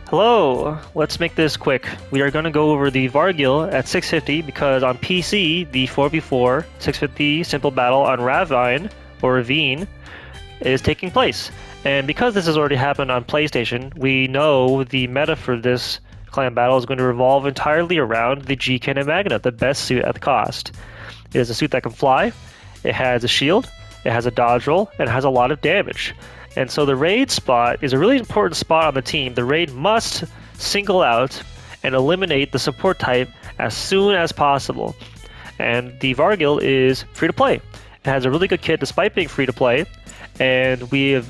Hello, let's make this quick. We are going to go over the Varguil at 650 because on PC, the 4v4 650 simple battle on Ravine is taking place. And because this has already happened on PlayStation, we know the meta for this clan battle is going to revolve entirely around the G-Cannon Magna, the best suit at the cost. It is a suit that can fly, it has a shield, it has a dodge roll, and it has a lot of damage. And so the raid spot is a really important spot on the team. The raid must single out and eliminate the support type as soon as possible. And the Varguil is free to play. It has a really good kit despite being free to play, and we have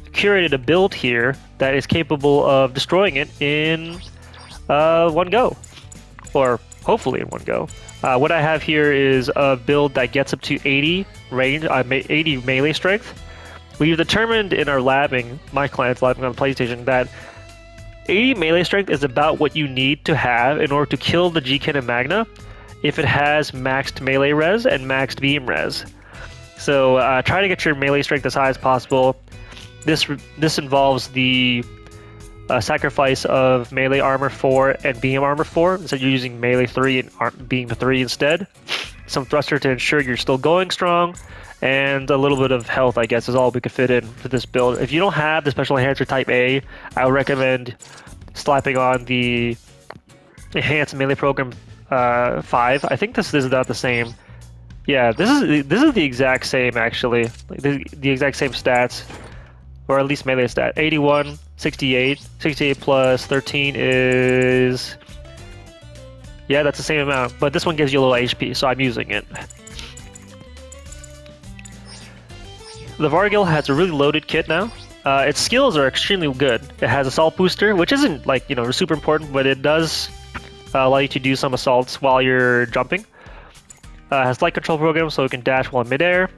curated a build here that is capable of destroying it in one go, or hopefully in one go. What I have here is a build that gets up to 80 range, 80 melee strength. We've determined in our labbing, my client's labbing on PlayStation, that 80 melee strength is about what you need to have in order to kill the G-Cannon Magna if it has maxed melee res and maxed beam res. So try to get your melee strength as high as possible. This involves the sacrifice of melee armor 4 and beam armor 4, instead you're using melee 3 and beam 3 instead. Some thruster to ensure you're still going strong, and a little bit of health, I guess, is all we could fit in for this build. If you don't have the Special Enhancer Type A, I would recommend slapping on the Enhanced Melee Program 5. I think this is not the same. Yeah, this is the exact same, actually. Like the exact same stats, or at least melee stat. 81, 68. 68 plus 13 is... Yeah, that's the same amount, but this one gives you a little HP, so I'm using it. The Varguil has a really loaded kit now. Its skills are extremely good. It has Assault Booster, which isn't like, super important, but it does allow you to do some assaults while you're jumping. It has Light Control Program, so it can dash while in midair.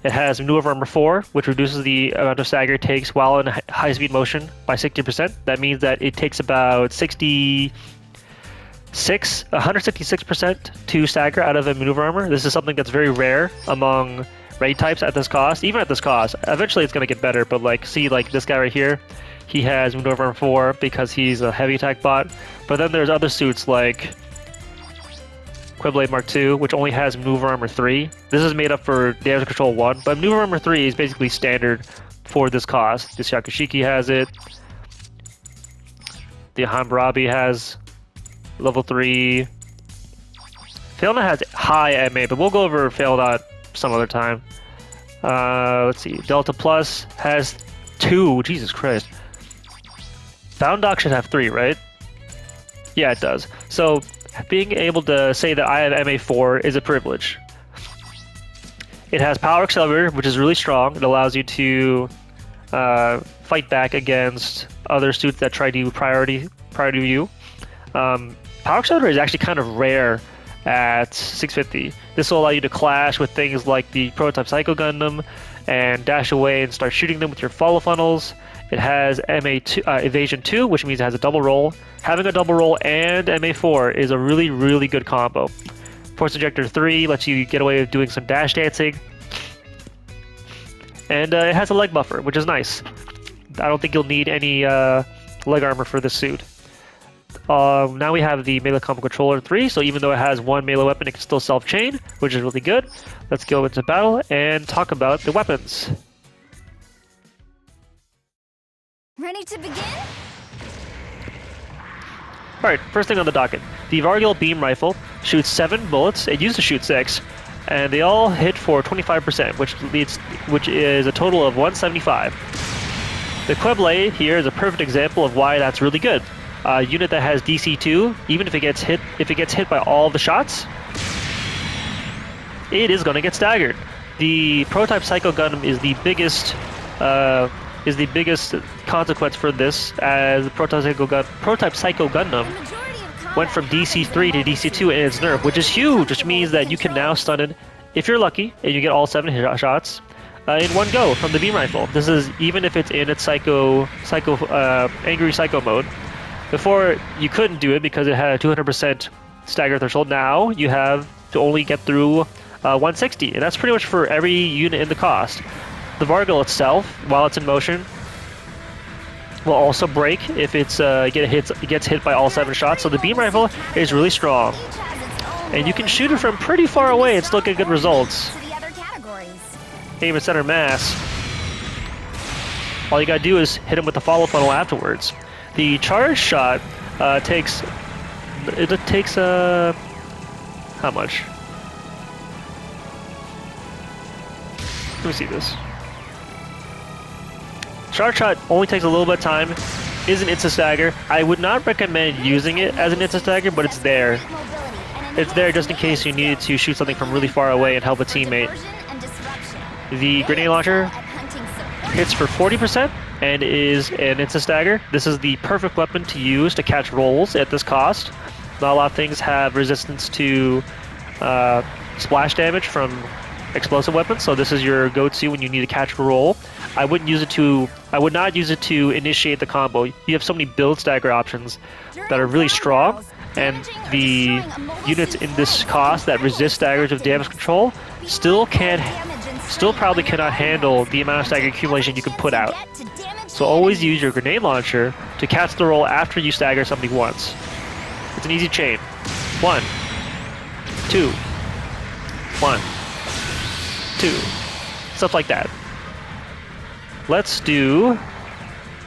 It has Maneuver Armor 4, which reduces the amount of stagger it takes while in high-speed motion by 60%. That means that it takes about 166% to stagger out of a maneuver armor. This is something that's very rare among raid types at this cost. Even at this cost, eventually it's going to get better, but see this guy right here, he has maneuver armor 4 because he's a heavy attack bot. But then there's other suits like Quiblade Mark II, which only has maneuver armor 3. This is made up for damage control 1, but maneuver armor 3 is basically standard for this cost. This Yakushiki has it. The Hanbarabi has level 3. Failnaught has high MA, but we'll go over Failnaught some other time. Let's see. Delta Plus has 2. Jesus Christ. Bound Doc should have 3, right? Yeah, it does. So being able to say that I have MA4 is a privilege. It has Power Accelerator, which is really strong. It allows you to fight back against other suits that try to prior to you. Power Accelerator is actually kind of rare at 650. This will allow you to clash with things like the Prototype Psycho Gundam and dash away and start shooting them with your follow funnels. It has MA2, Evasion 2, which means it has a double roll. Having a double roll and MA4 is a really, really good combo. Force Ejector 3 lets you get away with doing some dash dancing. And it has a leg buffer, which is nice. I don't think you'll need any leg armor for this suit. Now we have the Melee Combo Controller 3, so even though it has one melee weapon, it can still self-chain, which is really good. Let's go into battle and talk about the weapons. Ready to begin? Alright, first thing on the docket. The Varguil Beam Rifle shoots 7 bullets. It used to shoot 6, and they all hit for 25%, which is a total of 175. The Quiblade here is a perfect example of why that's really good. A unit that has DC2, even if it gets hit by all the shots, it is going to get staggered. The Prototype Psycho Gundam is the biggest consequence for this, as the Prototype Psycho Gundam went from DC3 to DC2 in its nerf, which is huge, which means that you can now stun it, if you're lucky, and you get all 7 shots in one go from the beam rifle. This is even if it's in its angry psycho mode. Before, you couldn't do it because it had a 200% stagger threshold. Now, you have to only get through 160, and that's pretty much for every unit in the cost. The Varguil itself, while it's in motion, will also break if it's gets hit by all 7 shots. So the beam rifle is really strong, and you can shoot it from pretty far away and still get good results. Aim at center mass. All you gotta do is hit him with the follow funnel afterwards. The charge shot takes how much? Let me see this. Charge shot only takes a little bit of time, is an instant stagger. I would not recommend using it as an instant stagger, but it's there. It's there just in case you needed to shoot something from really far away and help a teammate. The grenade launcher hits for 40% and is an instant stagger. This is the perfect weapon to use to catch rolls at this cost. Not a lot of things have resistance to splash damage from explosive weapons, so this is your go-to when you need to catch a roll. I would not use it to initiate the combo. You have so many build stagger options that are really strong, and the units in this cost that resist staggers with damage control still probably cannot handle the amount of stagger accumulation you can put out. So always use your grenade launcher to catch the roll after you stagger something once. It's an easy chain. 1, 2, 1, 2. Stuff like that. Let's do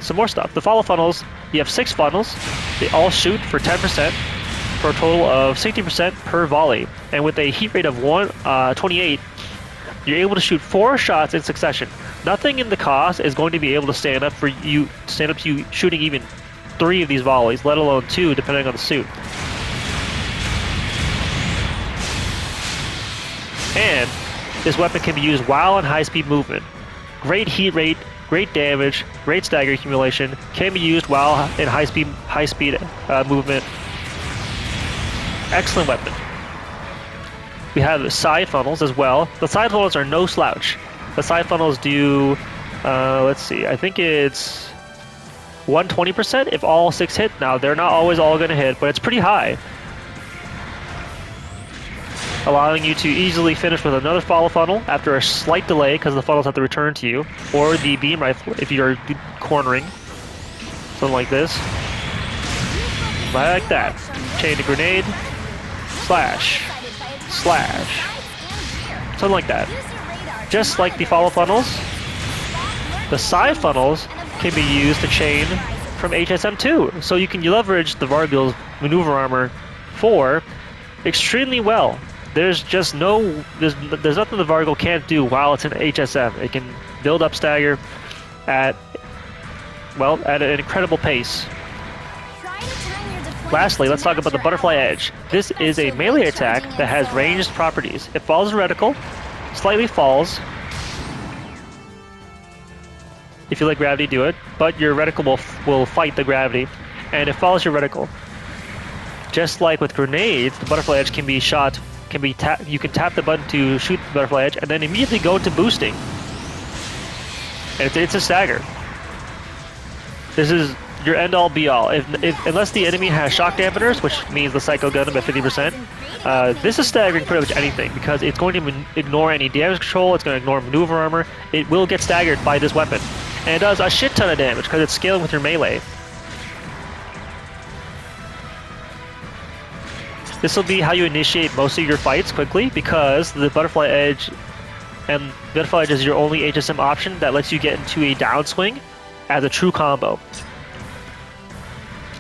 some more stuff. The follow funnels, you have 6 funnels. They all shoot for 10% for a total of 60% per volley. And with a heat rate of 28, you're able to shoot 4 shots in succession. Nothing in the cost is going to be able to stand up to you shooting even 3 of these volleys, let alone 2 depending on the suit. And this weapon can be used while in high-speed movement. Great heat rate, great damage, great stagger accumulation, can be used while in high-speed movement. Excellent weapon. We have side funnels as well. The side funnels are no slouch. The side funnels do, let's see, I think it's 120% if all 6 hit. Now, they're not always all going to hit, but it's pretty high, allowing you to easily finish with another follow funnel after a slight delay because the funnels have to return to you, or the beam rifle if you're cornering, something like this. Like that. Chain to grenade, slash, slash, something like that. Just like the follow funnels, the side funnels can be used to chain from HSM2, so you can leverage the Varguil's maneuver armor 4 extremely well. There's just there's nothing the Varguil can't do while it's in HSM. It can build up stagger at an incredible pace. Lastly, let's talk about the Butterfly Edge. This is a melee attack that has ranged properties. It falls reticle, slightly falls. If you let gravity do it, but your reticle will fight the gravity, and it follows your reticle. Just like with grenades, the Butterfly Edge can be shot. You can tap the button to shoot the Butterfly Edge, and then immediately go into boosting. And it's a stagger. This is your end-all be-all. Unless the enemy has shock dampeners, which means the Psycho gun them at 50%, this is staggering pretty much anything because it's going to ignore any damage control. It's going to ignore maneuver armor. It will get staggered by this weapon, and it does a shit ton of damage because it's scaling with your melee. This will be how you initiate most of your fights quickly because the Butterfly Edge is your only HSM option that lets you get into a downswing as a true combo.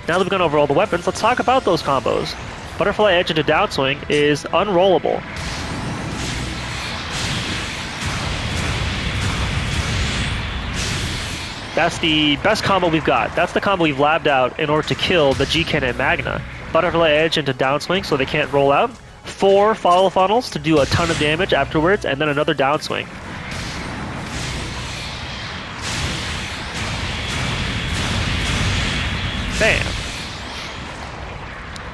Now that we've gone over all the weapons, let's talk about those combos. Butterfly Edge into downswing is unrollable. That's the best combo we've got. That's the combo we've labbed out in order to kill the G-Cannon Magna. Butterfly Edge into downswing so they can't roll out. 4 follow funnels to do a ton of damage afterwards, and then another downswing. Bam.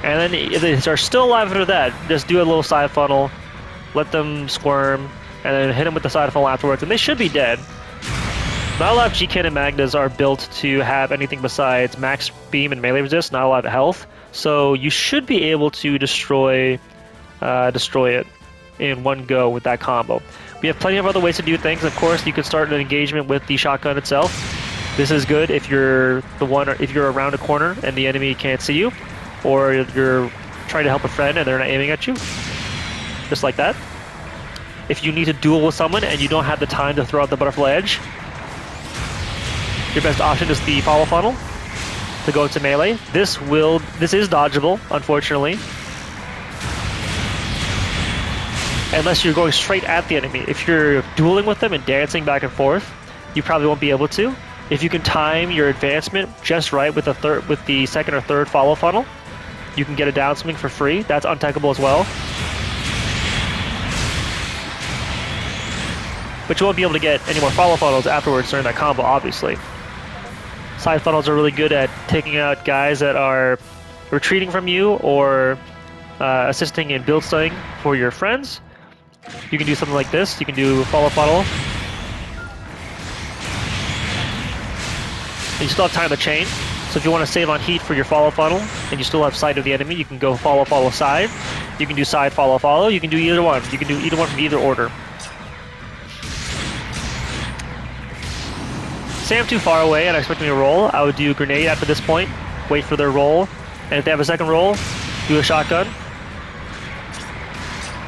And then if they are still alive after that, just do a little side funnel, let them squirm, and then hit them with the side funnel afterwards, and they should be dead. Not a lot of G-Cannon Magnas are built to have anything besides max beam and melee resist, not a lot of health, so you should be able to destroy it in one go with that combo. We have plenty of other ways to do things. Of course, you can start an engagement with the shotgun itself. This is good if you're if you're around a corner and the enemy can't see you, or you're trying to help a friend and they're not aiming at you. Just like that. If you need to duel with someone and you don't have the time to throw out the butterfly edge, your best option is the follow funnel to go into melee. This is dodgeable, unfortunately. Unless you're going straight at the enemy. If you're dueling with them and dancing back and forth, you probably won't be able to. If you can time your advancement just right with the second or third follow funnel, you can get a downswing for free. That's untechable as well. But you won't be able to get any more follow funnels afterwards during that combo, obviously. Side funnels are really good at taking out guys that are retreating from you or assisting in build slaying for your friends. You can do something like this. You can do follow funnel. And you still have time to chain. So if you want to save on heat for your follow funnel and you still have sight of the enemy, you can go follow side. You can do side follow. You can do either one. You can do either one from either order. Say I'm too far away and I expect me to roll, I would do grenade after this point, wait for their roll, and if they have a second roll, do a shotgun.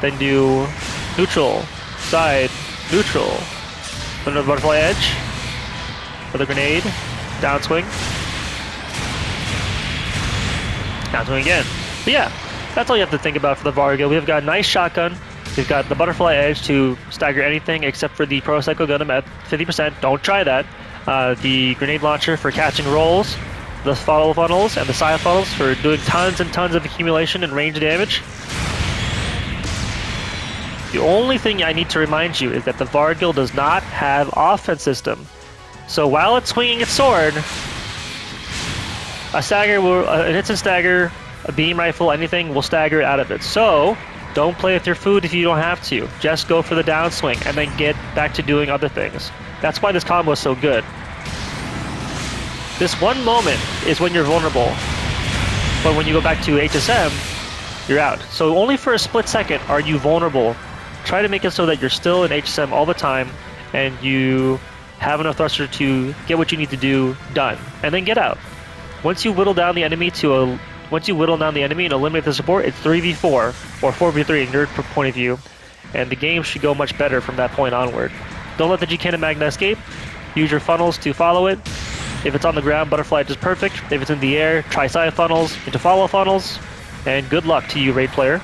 Then do neutral, side, neutral. Then another butterfly edge, another grenade, downswing. Downswing again. But yeah, that's all you have to think about for the Varguil. We've got a nice shotgun. We've got the butterfly edge to stagger anything except for the Pro Cycle Gun at 50%. Don't try that. The grenade launcher for catching rolls, the follow funnels, and the side funnels for doing tons and tons of accumulation and range damage. The only thing I need to remind you is that the Varguil does not have offense system. So while it's swinging its sword, an instant stagger, a beam rifle, anything will stagger out of it. So don't play with your food if you don't have to. Just go for the downswing and then get back to doing other things. That's why this combo is so good. This one moment is when you're vulnerable, but when you go back to HSM, you're out. So only for a split second are you vulnerable. Try to make it so that you're still in HSM all the time and you have enough thruster to get what you need to do done, and then get out. Once you whittle down the enemy and eliminate the support, it's 3v4 or 4v3 in your point of view, and the game should go much better from that point onward. Don't let the G-Cannon Magna escape. Use your funnels to follow it. If it's on the ground, butterfly edge is perfect. If it's in the air, try side funnels into follow funnels. And good luck to you, Raid player.